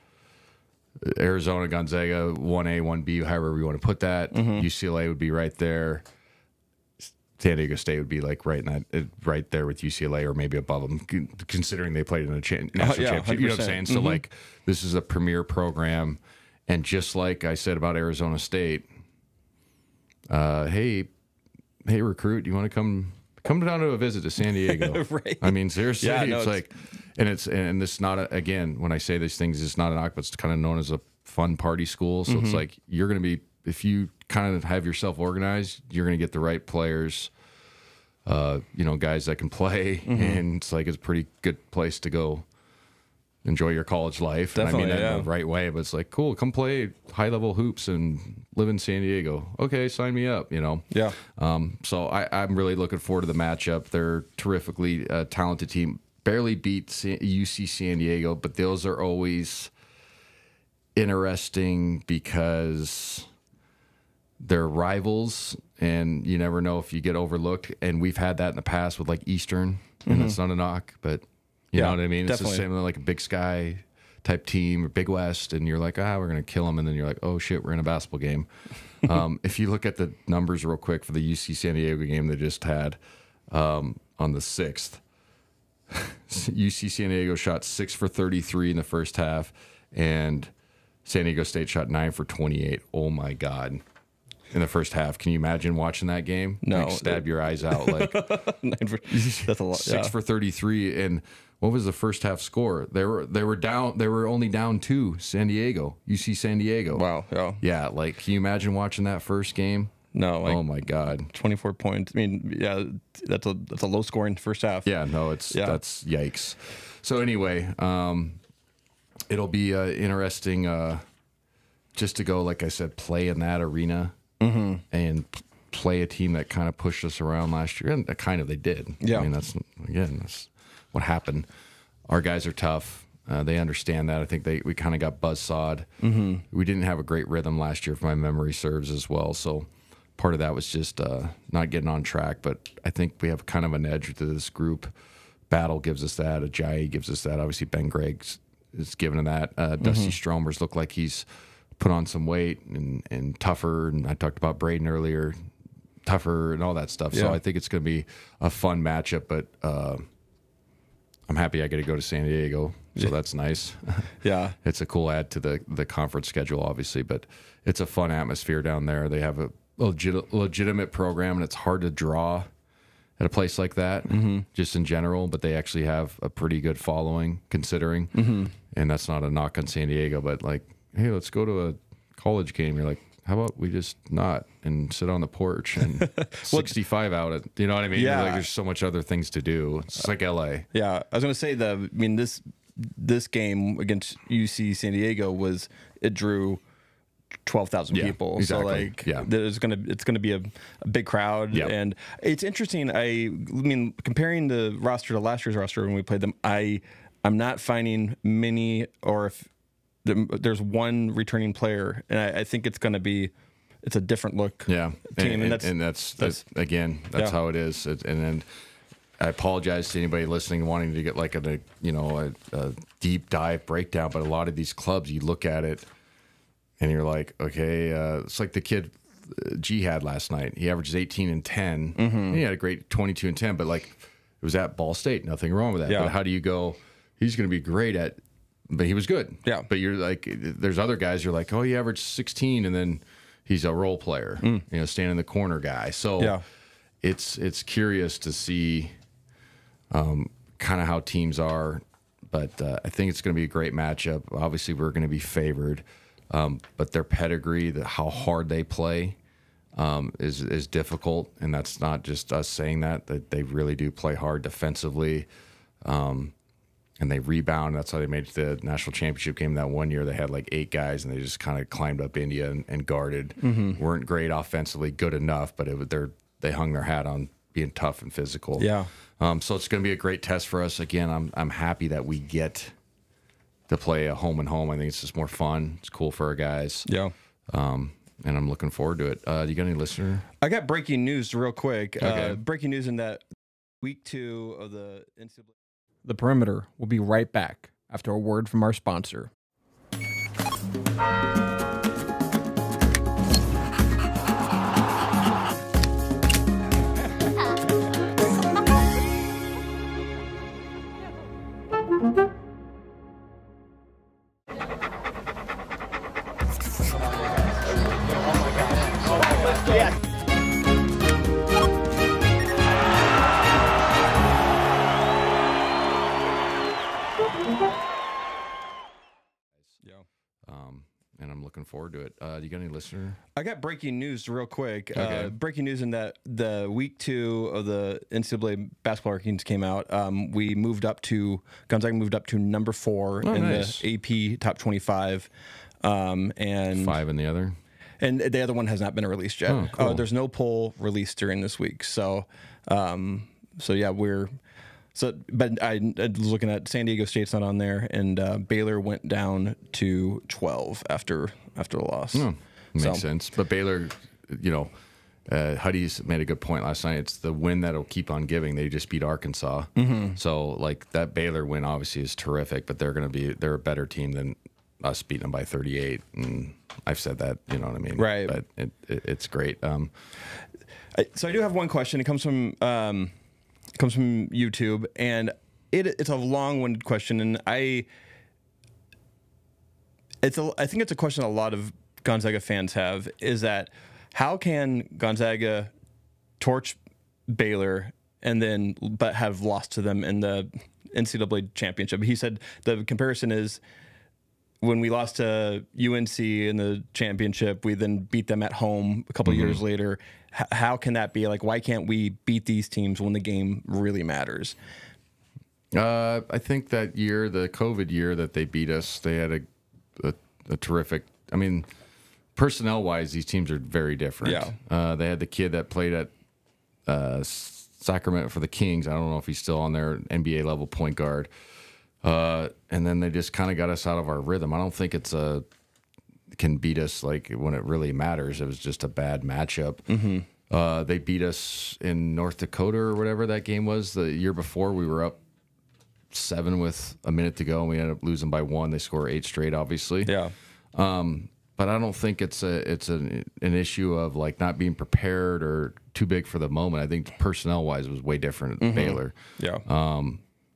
Arizona, Gonzaga, 1A, 1B, however you want to put that. UCLA would be right there. San Diego State would be like right there with UCLA or maybe above them, considering they played in a national championship. You know what I'm saying? So like this is a premier program, and just like I said about Arizona State, hey recruit, do you want to come down to a visit to San Diego? Right. I mean, seriously, it's like, and it's not again, when I say these things, it's not an knock, but it's kind of known as a fun party school. So it's like you're going to be, if you kind of have yourself organized, you're going to get the right players, guys that can play, and it's like it's a pretty good place to go enjoy your college life. Definitely, and I mean that in the right way, but it's like, cool, come play high level hoops and live in San Diego. Okay, sign me up, Yeah. So I'm really looking forward to the matchup. They're terrifically talented team. Barely beat UC San Diego, but those are always interesting because they're rivals, and you never know if you get overlooked. And we've had that in the past with like Eastern, and that's not a knock, but you know what I mean? Definitely. It's the same like a Big Sky type team or Big West, and you're like, we're going to kill them. And then you're like, oh shit, we're in a basketball game. If you look at the numbers real quick for the UC San Diego game they just had on the 6th, UC San Diego shot 6 for 33 in the first half, and San Diego State shot 9 for 28. Oh my God. In the first half. Can you imagine watching that game? No. Like, stab your eyes out. Like That's a lot. 6 for 33. And what was the first half score? They were only down 2, San Diego, UC San Diego. Wow. Yeah. Yeah, like can you imagine watching that first game? No. Oh my God. 24 points. I mean, yeah, that's a low scoring first half. Yeah, no, that's yikes. So anyway, it'll be interesting just to go, like I said, play in that arena and play a team that kind of pushed us around last year, and kind of they did. Yeah. I mean, that's what happened. Our guys are tough. They understand that. I think we kind of got buzzsawed. We didn't have a great rhythm last year, if my memory serves as well. So part of that was just not getting on track. But I think we have kind of an edge to this group. Battle gives us that. Ajayi gives us that. Obviously, Ben Gregg's is given that. Dusty Stromer's looked like he's put on some weight and tougher. And I talked about Braden earlier, tougher and all that stuff. So I think it's going to be a fun matchup. But I'm happy I get to go to San Diego. So that's nice. Yeah. It's a cool add to the conference schedule, obviously, but it's a fun atmosphere down there. They have a legitimate program, and it's hard to draw at a place like that, just in general, but they actually have a pretty good following considering. And that's not a knock on San Diego, but like, hey, let's go to a college game. You're like, how about we just not and sit on the porch and 65 out at, you know what I mean? Yeah. Like, there's so much other things to do. It's like LA. Yeah. I was going to say this game against UC San Diego it drew 12,000 people. Exactly. So like, it's gonna be a big crowd. Yep. And it's interesting. I mean, comparing the roster to last year's roster when we played them, I'm not finding many, or if there's one returning player, and I think it's a different look. Yeah. Team. And that's how it is. And then I apologize to anybody listening wanting to get like a deep dive breakdown, but a lot of these clubs, you look at it and you're like, okay, it's like the kid G had last night. He averages 18 and 10. And he had a great 22 and 10, but like it was at Ball State. Nothing wrong with that. Yeah. But how do you go, he's going to be great at, but he was good. Yeah. But you're like, there's other guys, you're like, oh, he averaged 16 and then he's a role player, stand in the corner guy. So it's curious to see kind of how teams are, but I think it's going to be a great matchup. Obviously, we're going to be favored, but their pedigree, how hard they play, is difficult, and that's not just us saying that they really do play hard defensively, and they rebound. That's how they made it to the national championship game that one year. They had like 8 guys, and they just kind of climbed up India and guarded. Weren't great offensively, good enough, but they hung their hat on being tough and physical. Yeah. So it's going to be a great test for us. Again, I'm happy that we get to play a home and home. I think it's just more fun. It's cool for our guys. Yeah. And I'm looking forward to it. You got any listener? I got breaking news real quick. Okay. Breaking news in that week 2 of the NCAA. The Perimeter will be right back after a word from our sponsor. And I'm looking forward to it. You got any listener? I got breaking news real quick. Okay. Breaking news in that the week 2 of the NCAA basketball rankings came out. Gonzaga moved up to number 4 in nice. the AP top 25. And 5 in the other? And the other one has not been released yet. Oh, cool. There's no poll released during this week. So yeah, but I was looking at San Diego State's not on there, and Baylor went down to 12 after the loss. Makes sense. But Baylor, Huddy's made a good point last night. It's the win that'll keep on giving. They just beat Arkansas. So like that Baylor win obviously is terrific, but they're a better team than us beating them by 38. And I've said that, you know what I mean? Right. But it's great. So I do have one question. It comes from YouTube, and it's a long-winded question, and I think it's a question a lot of Gonzaga fans have, is that how can Gonzaga torch Baylor but have lost to them in the NCAA championship? He said the comparison is when we lost to UNC in the championship, we then beat them at home a couple years later. How can that be? Like, why can't we beat these teams when the game really matters? I think that year, the COVID year that they beat us, they had a terrific. I mean, personnel-wise, these teams are very different. Yeah. They had the kid that played at Sacramento for the Kings. I don't know if he's still on their NBA level point guard. And then they just kind of got us out of our rhythm. I don't think can beat us like when it really matters. It was just a bad matchup. They beat us in North Dakota or whatever that game was. The year before, we were up 7 with a minute to go, and we ended up losing by 1. They score 8 straight, obviously. Yeah. But I don't think it's an issue of like not being prepared or too big for the moment. I think personnel wise it was way different at Baylor. Yeah.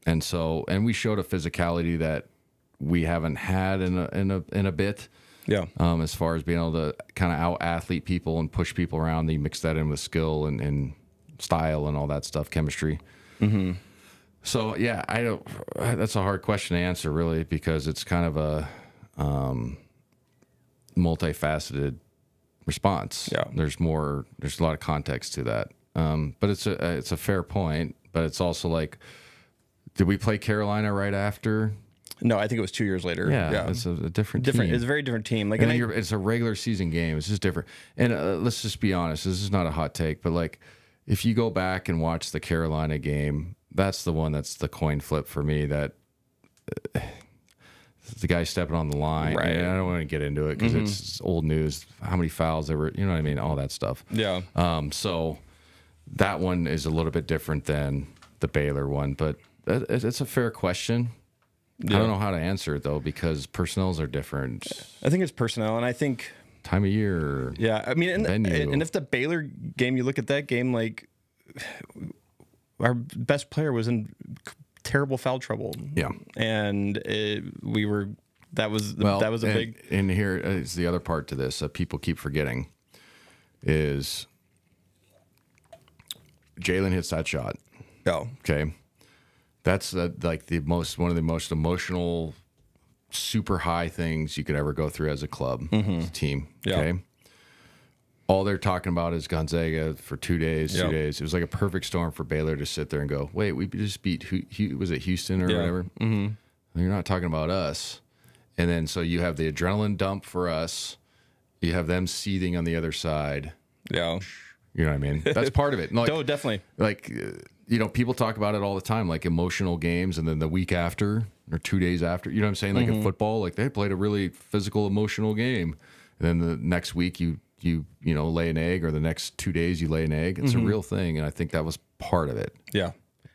And we showed a physicality that we haven't had in a bit. Yeah. As far as being able to kind of out athlete people and push people around, you mix that in with skill and style and all that stuff, chemistry. So yeah, that's a hard question to answer really, because it's kind of a multifaceted response. Yeah. There's a lot of context to that. But it's a fair point, but it's also like, did we play Carolina right after? No, I think it was 2 years later. Yeah. It's a different team. It's a very different team. Like, it's a regular season game. It's just different. And let's just be honest. This is not a hot take, but like, if you go back and watch the Carolina game, that's the one that's the coin flip for me. That the guy stepping on the line. Right. And I don't want to get into it because it's old news. How many fouls there were? You know what I mean? All that stuff. Yeah. So that one is a little bit different than the Baylor one, but it's a fair question. Yeah. I don't know how to answer it though, because personnels are different. I think it's personnel, and I think time of year. Yeah, I mean, and if the Baylor game, you look at that game, like our best player was in terrible foul trouble. Yeah, and that was a big. And here is the other part to this that people keep forgetting is Jalen hits that shot. Oh, okay. That's like one of the most emotional, super high things you could ever go through as a club, as a team. Okay. Yeah. All they're talking about is Gonzaga for 2 days, 2 days. It was like a perfect storm for Baylor to sit there and go, wait, we just beat, was it Houston or whatever? You're not talking about us. And then so you have the adrenaline dump for us. You have them seething on the other side. Yeah. You know what I mean? That's part of it. Like, oh, definitely. Like, you know, people talk about it all the time, like emotional games, and then the week after or 2 days after, you know what I'm saying? Like in football, like they played a really physical, emotional game. And then the next week you know, lay an egg, or the next 2 days you lay an egg. It's a real thing. And I think that was part of it. Yeah.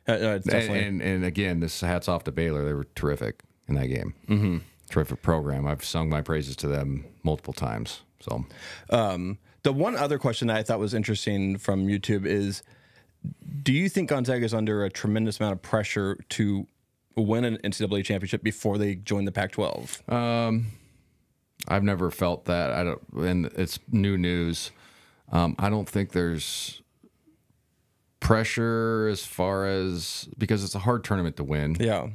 Definitely. And again, this hats off to Baylor. They were terrific in that game. Terrific program. I've sung my praises to them multiple times. So, the one other question that I thought was interesting from YouTube is, do you think Gonzaga is under a tremendous amount of pressure to win an NCAA championship before they join the Pac-12? I've never felt that. I don't, and it's new news. I don't think there's pressure as far as, because it's a hard tournament to win. Yeah.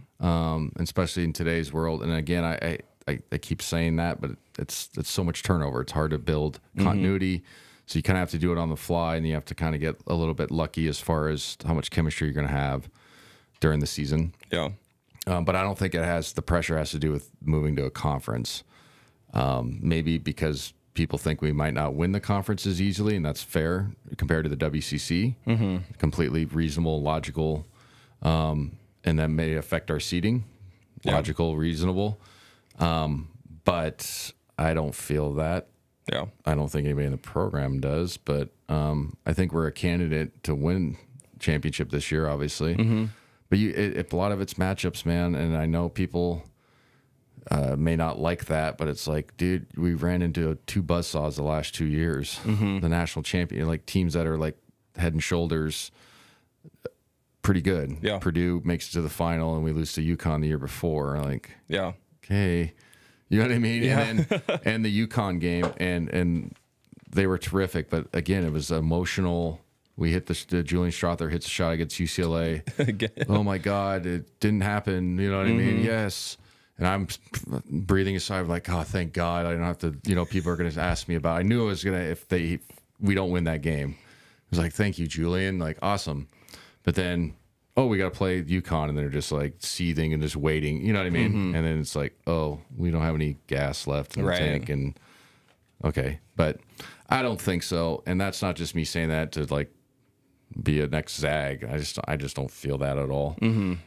Especially in today's world. And again, I keep saying that, but it's so much turnover. It's hard to build continuity. So you kind of have to do it on the fly, and you have to kind of get a little bit lucky as far as how much chemistry you're going to have during the season. Yeah. But I don't think the pressure has to do with moving to a conference. Maybe because people think we might not win the conference as easily, and that's fair compared to the WCC. Completely reasonable, logical, and that may affect our seeding. Logical, reasonable. But I don't feel that. Yeah, I don't think anybody in the program does, but I think we're a candidate to win championship this year, obviously. But a lot of it's matchups, man, and I know people may not like that, but it's like, dude, we ran into 2 buzzsaws the last 2 years. The national champion, like teams that are like head and shoulders pretty good. Yeah, Purdue makes it to the final, and we lose to UConn the year before. Like, yeah, okay. You know what I mean? Yeah. And the UConn game, and they were terrific. But again, it was emotional. We hit the Julian Strother hits a shot against UCLA. Oh my God, it didn't happen. You know what I mean? Yes. And I'm breathing a sigh of like, oh, thank God, I don't have to. You know, people are going to ask me about. I knew it was gonna if we don't win that game. It was like, thank you, Julian. Like, awesome. But then, oh, we got to play UConn, and they're just like seething and just waiting. You know what I mean? And then it's like, oh, we don't have any gas left in the tank, and Okay, but I don't think so, and that's not just me saying that to like be a next Zag. I just don't feel that at all.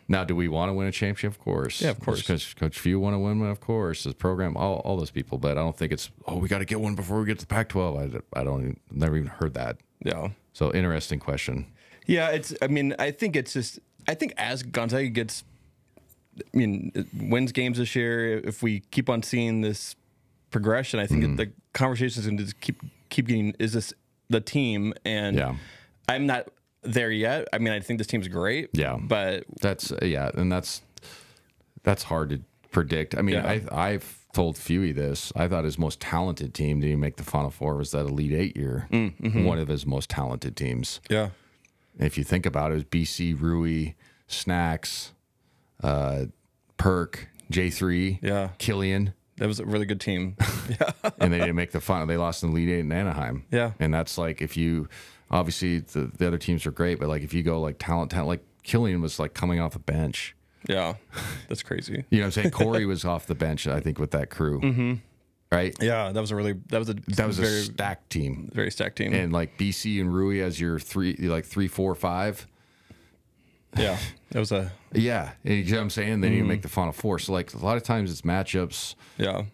Now, do we want to win a championship? Of course. Yeah, of course. Coach Few want to win one, of course. The program, all those people, but I don't think it's we got to get one before we get to the Pac-12. I don't even, never even heard that. Yeah. So interesting question. Yeah, I mean, I think as Gonzaga gets, wins games this year, if we keep on seeing this progression, I think the conversation is going to just keep getting, is this the team? And yeah. I'm not there yet. I mean, I think this team's great. Yeah, but that's and that's hard to predict. I mean, yeah. I've told Fewy this. I thought his most talented team to make the Final Four was that Elite Eight year. One of his most talented teams. Yeah. If you think about it, it was BC, Rui, Snacks, Perk, J3, yeah, Killian. That was a really good team. Yeah. And they didn't make the final. They lost in the Elite Eight in Anaheim. Yeah. And that's like, if you, obviously the other teams are great, but like if you go like talent, like Killian was like coming off the bench. Yeah. That's crazy. You know what I'm saying? Corey was off the bench, I think, with that crew. Right? Yeah. That was a stacked team. Very stacked team. And like BC and Rui as your 3, 4, 5. Yeah. That was a. Yeah. And you know what I'm saying? They didn't make the Final Four. So like a lot of times it's matchups. Yeah.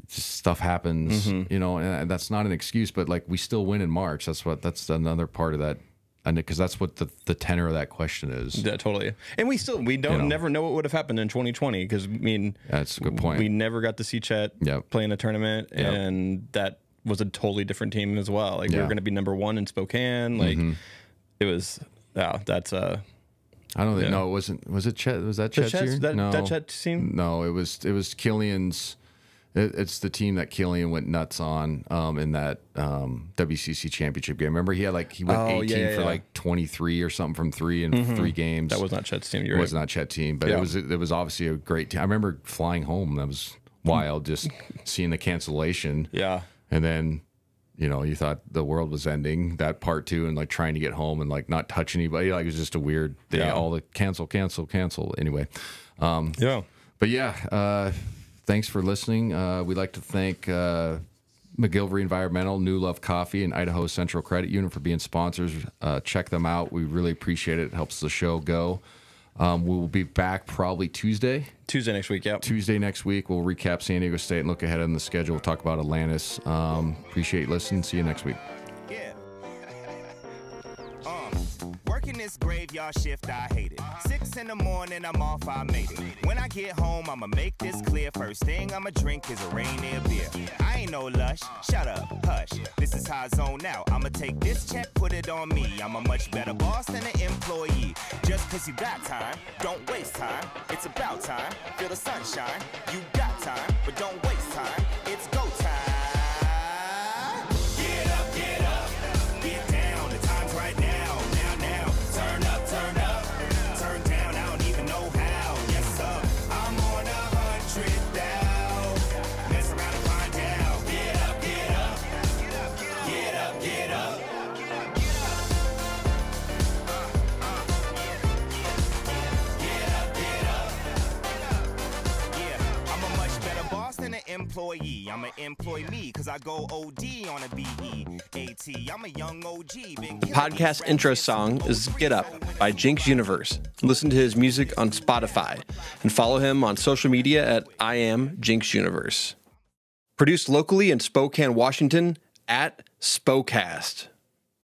Just stuff happens, you know, and that's not an excuse, but like we still win in March. That's another part of that. And because that's what the tenor of that question is. Yeah, totally. And we don't never know what would have happened in 2020. Because I mean, that's a good point. We never got to see Chet play in a tournament, and that was a totally different team as well. Like we were going to be #1 in Spokane. Like it was. Yeah, that's I don't think. No, it wasn't. Was it Chet? Was that Chet's year? No, that Chet team. No, it was Killian's. It's the team that Killian went nuts on in that WCC championship game. Remember, he went 18 for like 23 or something from 3 in 3 games. That was not Chet's team. It was not Chet's team, but it was obviously a great team. I remember flying home. That was wild, just seeing the cancellation. Yeah, and then you thought the world was ending. That part too, and like trying to get home and like not touch anybody. Like it was just a weird thing. All the cancel. Anyway, but yeah. Thanks for listening. We'd like to thank McGillivray Environmental, New Love Coffee, and Idaho Central Credit Union for being sponsors. Check them out. We really appreciate it. It helps the show go. We'll be back probably Tuesday. Tuesday next week, yeah. Tuesday next week. We'll recap San Diego State and look ahead on the schedule. We'll talk about Atlantis. Appreciate you listening. See you next week. Working this graveyard shift, I hate it. 6 in the morning, I'm off, I made it. When I get home, I'ma make this clear. First thing I'ma drink is a Rainier beer. I ain't no lush, shut up, hush. This is how I zone out. I'ma take this check, put it on me. I'm a much better boss than an employee. Just cause you got time, don't waste time. It's about time, feel the sunshine. You got time, but don't waste time. It's go time. Employee, I'm an employee cause I go OD on a BEAT. I'm a young OG. Podcast intro song is Get Up by Jinx Universe. Listen to his music on Spotify and follow him on social media at I am Jinx Universe. Produced locally in Spokane, Washington at Spocast.